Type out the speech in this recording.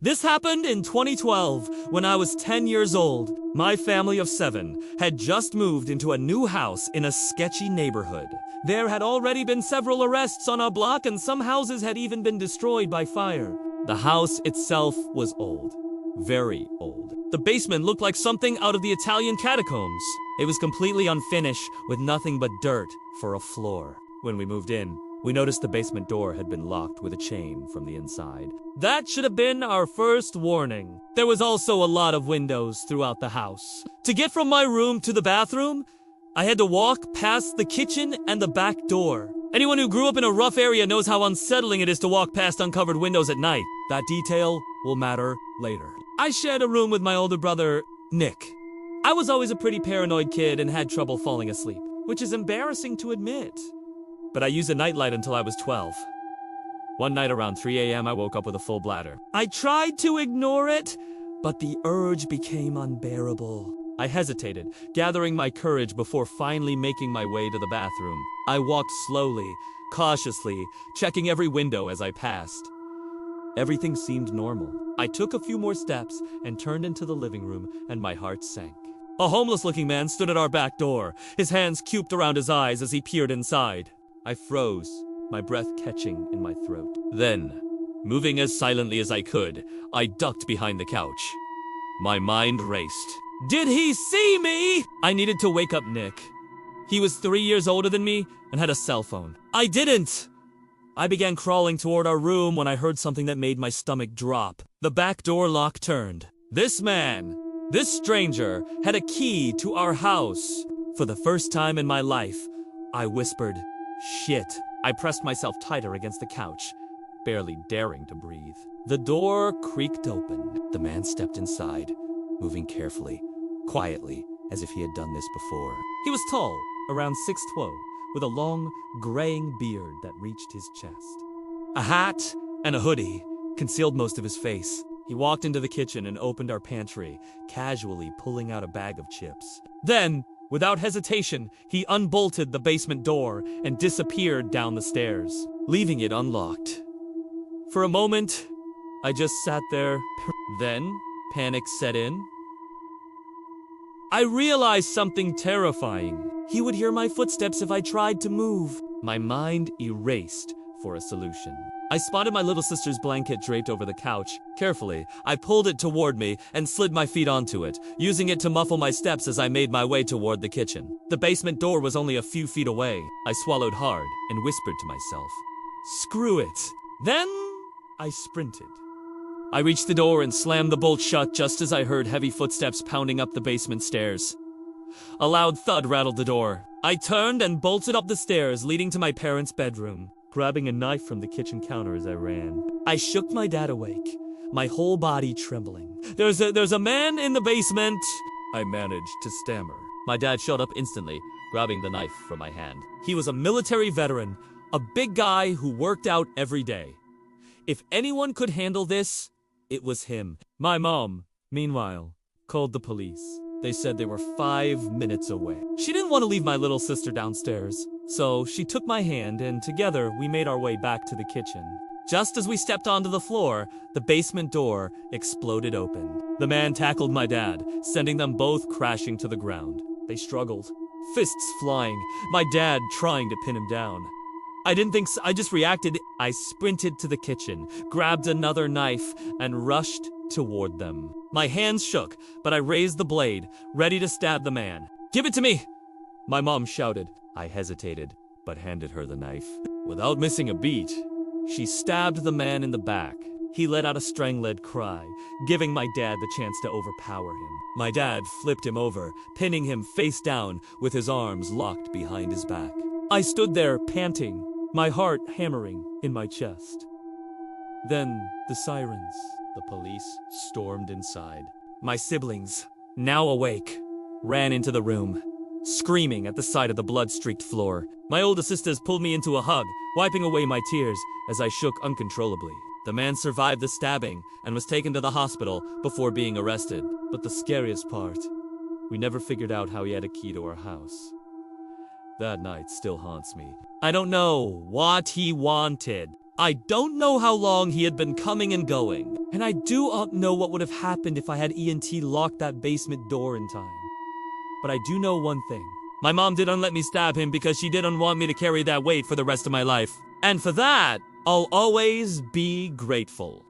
This happened in 2012 when I was 10 years old. My family of 7 had just moved into a new house in a sketchy neighborhood. There had already been several arrests on our block, and some houses had even been destroyed by fire. The house itself was old. Very old. The basement looked like something out of the Italian catacombs. It was completely unfinished, with nothing but dirt for a floor. When we moved in, we noticed the basement door had been locked with a chain from the inside. That should have been our first warning. There was also a lot of windows throughout the house. To get from my room to the bathroom, I had to walk past the kitchen and the back door. Anyone who grew up in a rough area knows how unsettling it is to walk past uncovered windows at night. That detail will matter later. I shared a room with my older brother, Nick. I was always a pretty paranoid kid and had trouble falling asleep, which is embarrassing to admit. But I used a nightlight until I was 12. One night around 3 a.m. I woke up with a full bladder. I tried to ignore it, but the urge became unbearable. I hesitated, gathering my courage before finally making my way to the bathroom. I walked slowly, cautiously, checking every window as I passed. Everything seemed normal. I took a few more steps and turned into the living room, and my heart sank. A homeless-looking man stood at our back door, his hands cuped around his eyes as he peered inside. I froze, my breath catching in my throat. Then, moving as silently as I could, I ducked behind the couch. My mind raced. Did he see me? I needed to wake up Nick. He was 3 years older than me and had a cell phone. I didn't! I began crawling toward our room when I heard something that made my stomach drop. The back door lock turned. This man, this stranger, had a key to our house. For the first time in my life, I whispered, "Shit." I pressed myself tighter against the couch, barely daring to breathe. The door creaked open. The man stepped inside, moving carefully, quietly, as if he had done this before. He was tall, around 6'2", with a long, graying beard that reached his chest. A hat and a hoodie concealed most of his face. He walked into the kitchen and opened our pantry, casually pulling out a bag of chips. Then, without hesitation, he unbolted the basement door and disappeared down the stairs, leaving it unlocked. For a moment, I just sat there. Then, panic set in. I realized something terrifying. He would hear my footsteps if I tried to move. My mind erased for a solution. I spotted my little sister's blanket draped over the couch. Carefully, I pulled it toward me and slid my feet onto it, using it to muffle my steps as I made my way toward the kitchen. The basement door was only a few feet away. I swallowed hard and whispered to myself, "Screw it." Then, I sprinted. I reached the door and slammed the bolt shut just as I heard heavy footsteps pounding up the basement stairs. A loud thud rattled the door. I turned and bolted up the stairs leading to my parents' bedroom, grabbing a knife from the kitchen counter as I ran. I shook my dad awake, my whole body trembling. There's a man in the basement," I managed to stammer. My dad showed up instantly, grabbing the knife from my hand. He was a military veteran, a big guy who worked out every day. If anyone could handle this, it was him. My mom, meanwhile, called the police. They said they were 5 minutes away. She didn't want to leave my little sister downstairs, so she took my hand and together we made our way back to the kitchen. Just as we stepped onto the floor, the basement door exploded open. The man tackled my dad, sending them both crashing to the ground. They struggled, fists flying, my dad trying to pin him down. I didn't think so. I just reacted. I sprinted to the kitchen, grabbed another knife, and rushed toward them. My hands shook, but I raised the blade, ready to stab the man. "Give it to me!" my mom shouted. I hesitated, but handed her the knife. Without missing a beat, she stabbed the man in the back. He let out a strangled cry, giving my dad the chance to overpower him. My dad flipped him over, pinning him face down with his arms locked behind his back. I stood there panting, my heart hammering in my chest. Then the sirens, the police, stormed inside. My siblings, now awake, ran into the room, screaming at the sight of the blood-streaked floor. My older sisters pulled me into a hug, wiping away my tears as I shook uncontrollably. The man survived the stabbing and was taken to the hospital before being arrested. But the scariest part, we never figured out how he had a key to our house. That night still haunts me. I don't know what he wanted, I don't know how long he had been coming and going, and I do not know what would have happened if I had ENT locked that basement door in time. But I do know one thing. My mom didn't let me stab him because she didn't want me to carry that weight for the rest of my life. And for that, I'll always be grateful.